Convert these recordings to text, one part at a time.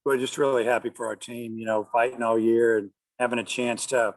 we're just really happy for our team, fighting all year and having a chance to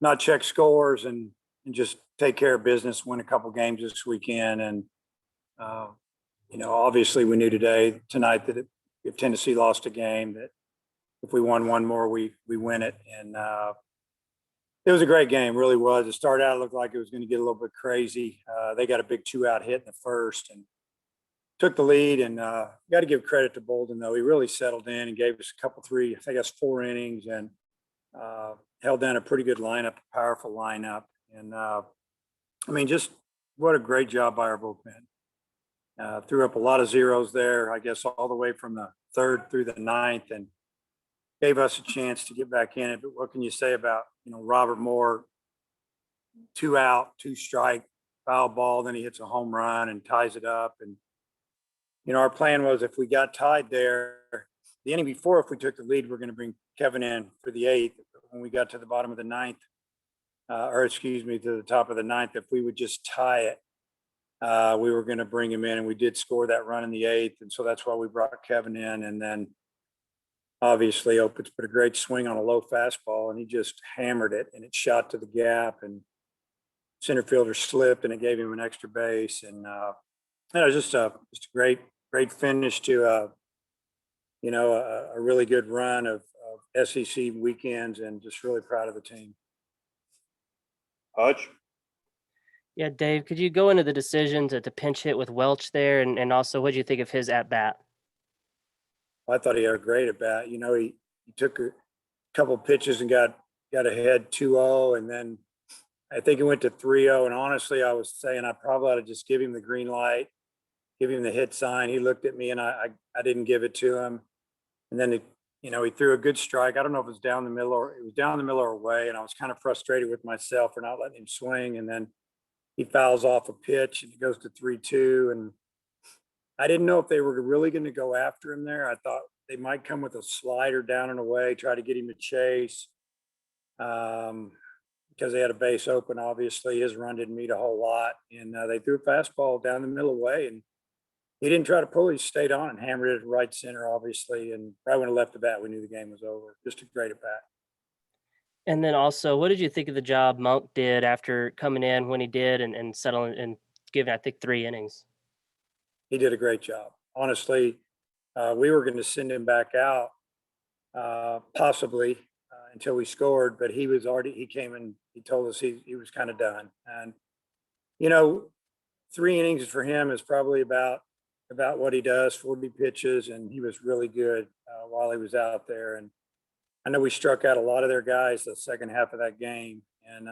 not check scores and just take care of business, win a couple games this weekend. And, uh, obviously we knew tonight that if Tennessee lost a game, that if we won one more, we win it. And it was a great game, really was. It started out, it looked like it was going to get a little bit crazy. They got a big 2-out hit in the first and took the lead. And got to give credit to Bolden, though. He really settled in and gave us I think that's 4 innings, and held down a pretty good lineup, a powerful lineup. And just what a great job by our bullpen. Threw up a lot of zeros there, I guess, all the way from the 3rd through the 9th, and gave us a chance to get back in it. But what can you say about, Robert Moore, 2 out, 2 strike, foul ball, then he hits a home run and ties it up. And, our plan was if we got tied there, the inning before, if we took the lead, we're going to bring Kevin in for the 8th. When we got to the bottom of the 9th, to the top of the 9th, if we would just tie it, we were going to bring him in, and we did score that run in the 8th. And so that's why we brought Kevin in. And then obviously Opitz put a great swing on a low fastball, and he just hammered it, and it shot to the gap, and center fielder slipped, and it gave him an extra base. And it was just a great finish to a really good run of SEC weekends, and just really proud of the team. Hutch? Yeah, Dave, could you go into the decision to pinch hit with Welch there, and also what did you think of his at bat? I thought he had a great at bat. He took a couple pitches and got ahead 2-0, and then I think it went to 3-0. And honestly, I was saying I probably ought to just give him the green light, give him the hit sign. He looked at me, and I didn't give it to him. And then he threw a good strike. I don't know if it was down the middle or away, and I was kind of frustrated with myself for not letting him swing. And then he fouls off a pitch, and it goes to 3-2. And I didn't know if they were really going to go after him there. I thought they might come with a slider down and away, try to get him to chase, because they had a base open. Obviously, his run didn't meet a whole lot, and they threw a fastball down the middle away, and he didn't try to pull. He stayed on and hammered it at right center, obviously. And right when it left the bat, we knew the game was over. Just a great at bat. And then also, what did you think of the job Monk did after coming in when he did and settling and giving, I think, 3 innings? He did a great job. Honestly, we were going to send him back out possibly until we scored, but he came and he told us he was kind of done. And, 3 innings for him is probably about what he does, 40 pitches, and he was really good while he was out there. And I know we struck out a lot of their guys the second half of that game, and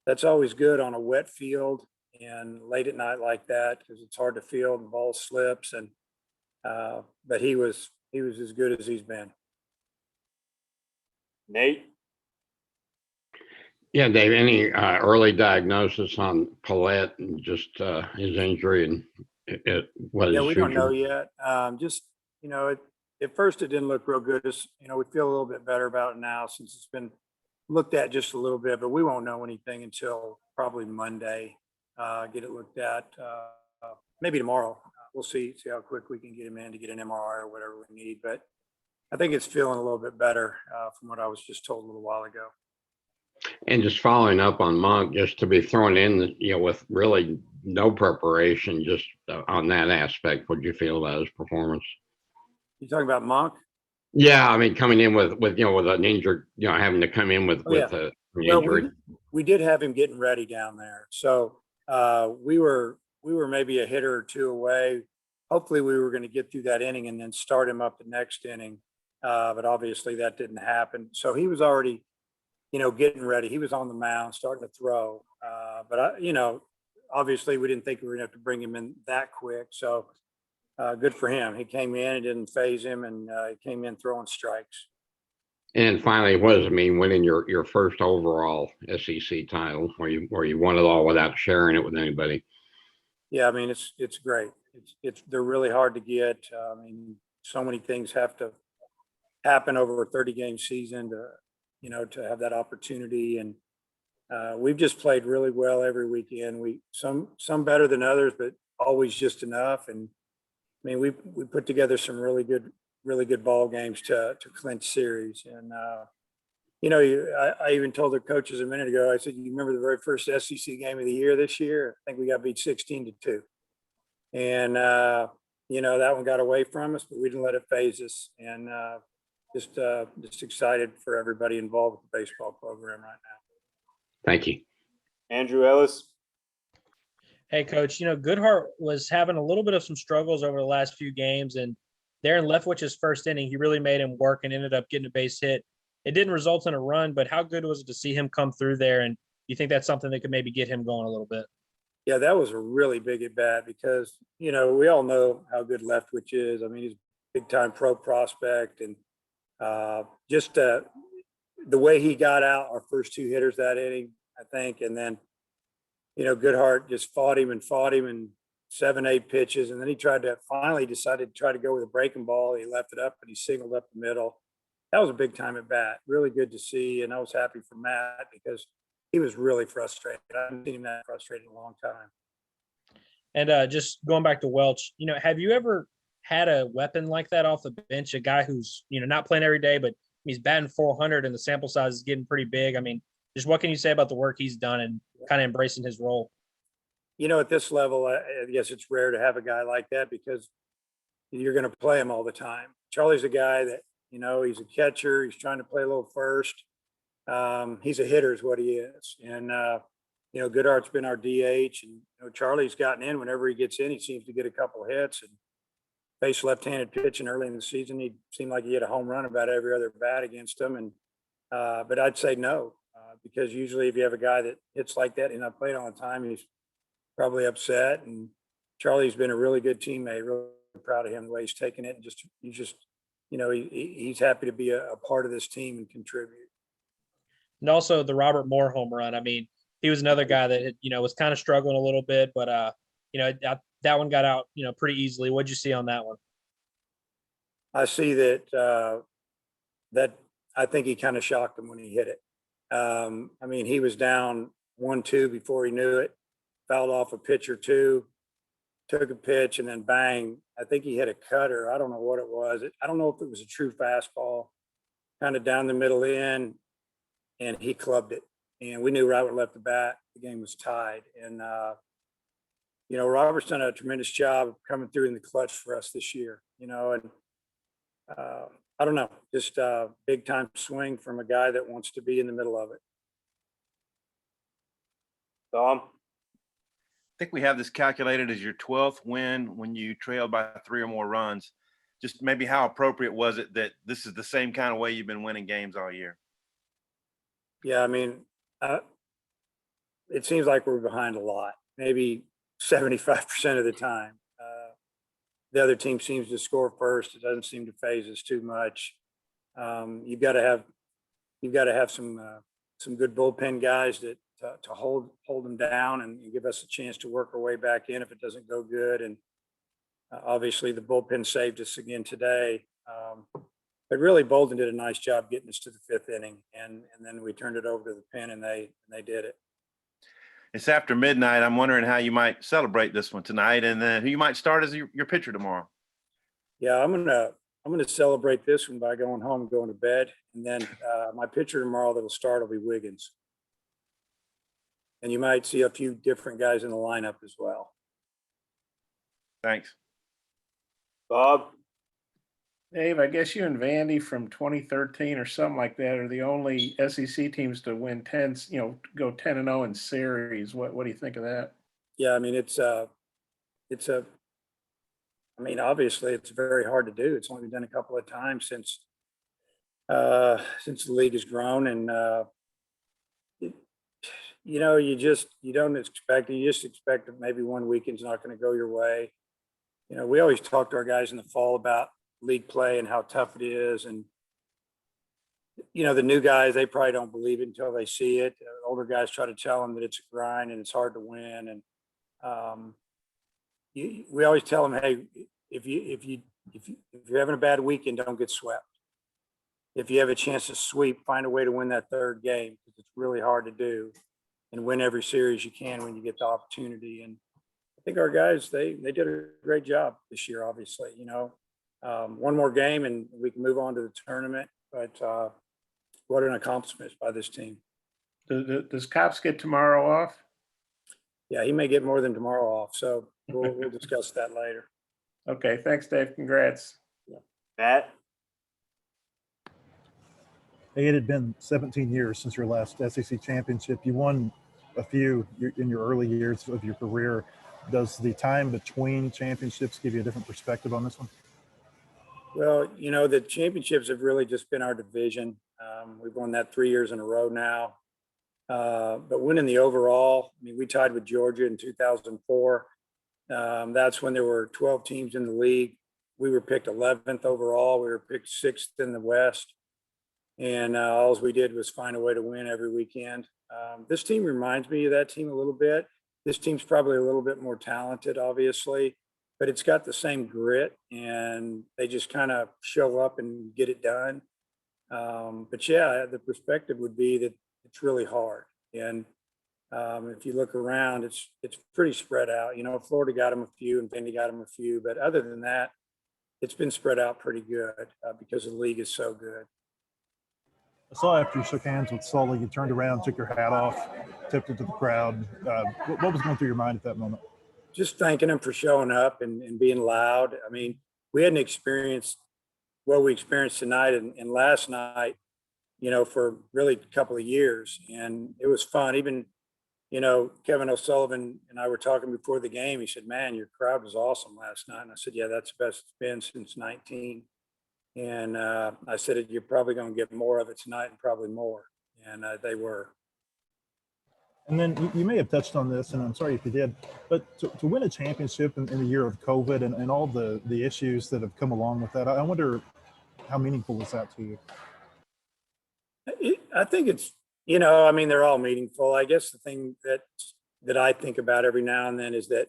that's always good on a wet field and late at night like that, because it's hard to field and ball slips. And but he was as good as he's been. Nate? Yeah, Dave, any early diagnosis on Paulette and just his injury and what his We future? don't know yet. At first it didn't look real good. We feel a little bit better about it now since it's been looked at just a little bit, but we won't know anything until probably Monday. Get it looked at, maybe tomorrow. We'll see how quick we can get him in to get an MRI or whatever we need. But I think it's feeling a little bit better from what I was just told a little while ago. And just following up on Monk, just to be thrown in, with really no preparation, just on that aspect, what do you feel about his performance? You talking about Monk? Yeah, I mean, coming in with an injured, having to come in with an injury. We did have him getting ready down there, so we were maybe a hitter or 2 away. Hopefully, we were going to get through that inning and then start him up the next inning, but obviously that didn't happen. So he was already, getting ready. He was on the mound, starting to throw, but obviously we didn't think we were going to have to bring him in that quick. So. Good for him. He came in, it didn't phase him, and he came in throwing strikes. And finally, winning your first overall SEC title, where you won it all without sharing it with anybody. Yeah, it's great. They're really hard to get. So many things have to happen over a 30-game season to have that opportunity. And we've just played really well every weekend. Some better than others, but always just enough. And we put together some really good really good ball games to clinch series. And, I even told the coaches a minute ago, I said, you remember the very first SEC game of the year this year? I think we got beat 16-2. And, that one got away from us, but we didn't let it phase us. And just excited for everybody involved with the baseball program right now. Thank you. Andrew Ellis. Hey, Coach, Goodhart was having a little bit of some struggles over the last few games, and there in Leftwich's first inning, he really made him work and ended up getting a base hit. It didn't result in a run, but how good was it to see him come through there? And you think that's something that could maybe get him going a little bit? Yeah, that was a really big at bat because, we all know how good Leftwich is. I mean, he's a big time pro prospect, and just the way he got out our first two hitters that inning, I think. And then, Goodhart just fought him in 7-8 pitches. And then he finally decided to try to go with a breaking ball. He left it up and he singled up the middle. That was a big time at bat. Really good to see. And I was happy for Matt because he was really frustrated. I haven't seen him that frustrated in a long time. And just going back to Welch, have you ever had a weapon like that off the bench, a guy who's, not playing every day, but he's batting 400 and the sample size is getting pretty big? I mean, just what can you say about the work he's done and kind of embracing his role? At this level, I guess it's rare to have a guy like that because you're going to play him all the time. Charlie's a guy that, he's a catcher. He's trying to play a little first. He's a hitter is what he is. And, Goodhart's been our DH, and, Charlie's gotten in. Whenever he gets in, he seems to get a couple of hits. And faced left-handed pitching early in the season. He seemed like he had a home run about every other bat against him. And, but I'd say no, because usually if you have a guy that hits like that and not played all the time, he's probably upset. And Charlie's been a really good teammate. Really proud of him, the way he's taken it. And he's happy to be a part of this team and contribute. And also the Robert Moore home run. I mean, he was another guy that, was kind of struggling a little bit, but, that one got out, pretty easily. What'd you see on that one? I see that I think he kind of shocked him when he hit it. I mean, he was down 1-2 before he knew it, fouled off a pitch or two, took a pitch, and then bang. I think he hit a cutter. I don't know what it was. I don't know if it was a true fastball, kind of down the middle in, and he clubbed it. And we knew right when left the bat, the game was tied. And, Robert's done a tremendous job of coming through in the clutch for us this year, and I don't know, just a big time swing from a guy that wants to be in the middle of it. Tom. I think we have this calculated as your 12th win when you trailed by 3 or more runs. Just maybe how appropriate was it that this is the same kind of way you've been winning games all year? Yeah, I mean, it seems like we're behind a lot, maybe 75% of the time. The other team seems to score first. It doesn't seem to phase us too much. You've got to have some good bullpen guys that to hold them down and give us a chance to work our way back in if it doesn't go good. And obviously the bullpen saved us again today. But really Bolden did a nice job getting us to the 5th inning, and then we turned it over to the pen and they did it. It's after midnight. I'm wondering how you might celebrate this one tonight, and then who you might start as your pitcher tomorrow. Yeah, I'm gonna celebrate this one by going home and going to bed, and then my pitcher tomorrow that'll start will be Wiggins, and you might see a few different guys in the lineup as well. Thanks. Bob. Dave, I guess you and Vandy from 2013 or something like that are the only SEC teams to win 10, go 10-0 in series. What do you think of that? Yeah, I mean, obviously it's very hard to do. It's only been done a couple of times since the league has grown, and you don't expect it. You just expect that maybe one weekend's not going to go your way. We always talk to our guys in the fall about league play and how tough it is. And, the new guys, they probably don't believe it until they see it. Older guys try to tell them that it's a grind and it's hard to win. And we always tell them, hey, if you're having a bad weekend, don't get swept. If you have a chance to sweep, find a way to win that 3rd game, because it's really hard to do, and win every series you can when you get the opportunity. And I think our guys, they did a great job this year, obviously. one more game and we can move on to the tournament. But what an accomplishment by this team. Does Cops get tomorrow off? Yeah, he may get more than tomorrow off. So we'll discuss that later. Okay, thanks, Dave. Congrats. Matt, It had been 17 years since your last SEC championship. You won a few in your early years of your career. Does the time between championships give you a different perspective on this one? Well, the championships have really just been our division. We've won that 3 years in a row now. But winning the overall, I mean, we tied with Georgia in 2004. That's when there were 12 teams in the league. We were picked 11th overall. We were picked 6th in the West. And all we did was find a way to win every weekend. This team reminds me of that team a little bit. This team's probably a little bit more talented, obviously, but it's got the same grit and they just kind of show up and get it done. But yeah, the perspective would be that it's really hard. And if you look around, it's pretty spread out. Florida got them a few and Vandy got them a few, but other than that, it's been spread out pretty good because the league is so good. I saw after you shook hands with Sully, you turned around, took your hat off, tipped it to the crowd. What was going through your mind at that moment? Just thanking him for showing up and being loud. I mean, we hadn't experienced what we experienced tonight and last night, for really a couple of years. And it was fun. Even, Kevin O'Sullivan and I were talking before the game. He said, man, your crowd was awesome last night. And I said, yeah, that's the best it's been since 19. And I said, you're probably going to get more of it tonight and probably more. And they were. And then you may have touched on this, and I'm sorry if you did, but to win a championship in the year of COVID and all the issues that have come along with that, I wonder how meaningful is that to you? I think it's, I mean, they're all meaningful. I guess the thing that I think about every now and then is that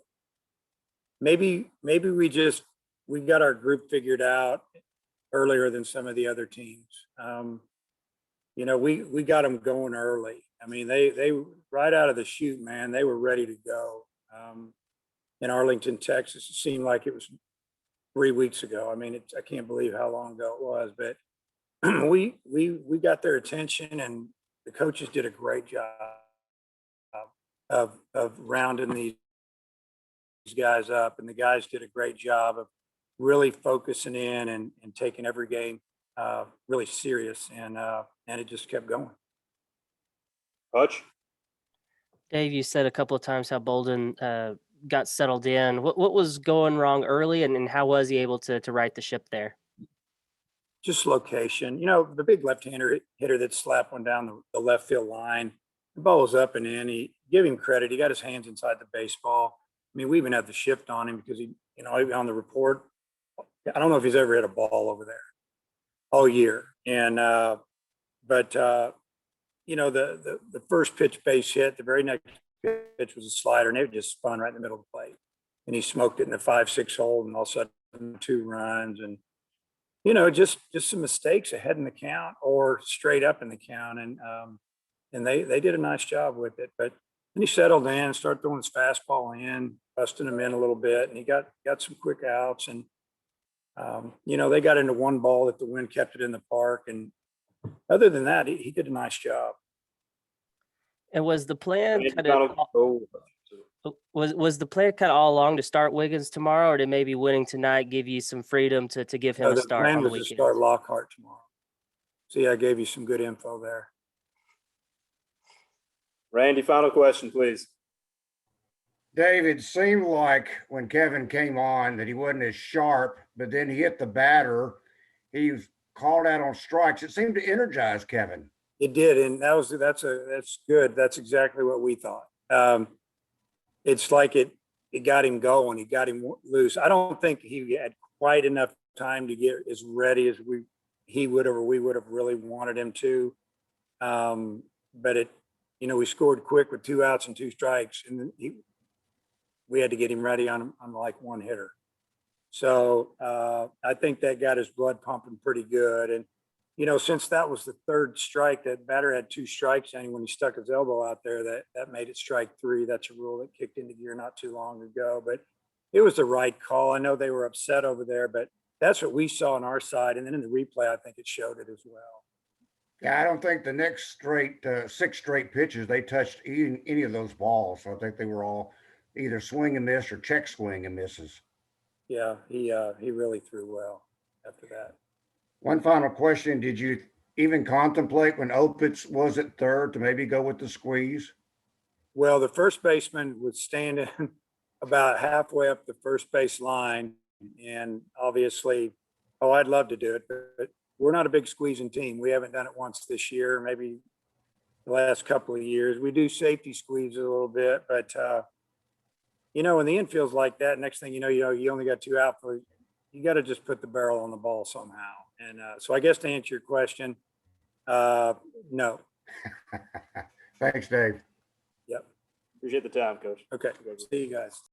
maybe we got our group figured out earlier than some of the other teams. We got them going early. I mean, they right out of the chute, man, they were ready to go. In Arlington, Texas, it seemed like it was 3 weeks ago. I mean, I can't believe how long ago it was, but we got their attention, and the coaches did a great job of rounding these guys up, and the guys did a great job of really focusing in and taking every game really serious, and it just kept going. Hutch, Dave, you said a couple of times how Bolden got settled in. What was going wrong early, and how was he able to right the ship there? Just location. The big left-hander hitter that slapped one down the left field line. The ball was up and in. Give him credit. He got his hands inside the baseball. I mean, we even had the shift on him because he on the report, I don't know if he's ever hit a ball over there all year. And the first pitch base hit, the very next pitch was a slider, and it just spun right in the middle of the plate. And he smoked it in the 5-6 hole, and all of a sudden 2 runs. And just some mistakes ahead in the count or straight up in the count. And they did a nice job with it. But then he settled in and started throwing his fastball in, busting him in a little bit. And he got some quick outs. And, they got into one ball that the wind kept it in the park. And other than that, he did a nice job. And was the plan Randy, kind of was the plan kind of all along to start Wiggins tomorrow, or did maybe winning tonight give you some freedom to give him a The start plan on the was to weekend? start Lockhart tomorrow. See, I gave you some good info there. Randy, final question, please. David, seemed like when Kevin came on that he wasn't as sharp, but then he hit the batter. He was called out on strikes. It seemed to energize Kevin. It did, and that's good. That's exactly what we thought. It's like it got him going. It got him loose. I don't think he had quite enough time to get as ready as we would have really wanted him to. But we scored quick with 2 outs and 2 strikes, and we had to get him ready on like one hitter. So I think that got his blood pumping pretty good. And since that was the 3rd strike, that batter had 2 strikes, and when he stuck his elbow out there, that made it strike 3. That's a rule that kicked into gear not too long ago, but it was the right call. I know they were upset over there, but that's what we saw on our side. And then in the replay, I think it showed it as well. Yeah, I don't think the next six straight pitches, they touched any of those balls. So I think they were all either swing and miss or check swing and misses. Yeah, he really threw well after that. One final question. Did you even contemplate when Opitz was at third to maybe go with the squeeze? Well, the first baseman was standing about halfway up the first base line. And obviously, I'd love to do it, but we're not a big squeezing team. We haven't done it once this year, maybe the last couple of years. We do safety squeeze a little bit, but when the infield's like that, next thing you know, you only got two outfielders. You got to just put the barrel on the ball somehow. And so I guess to answer your question, no. Thanks, Dave. Yep. Appreciate the time, Coach. Okay. See you guys.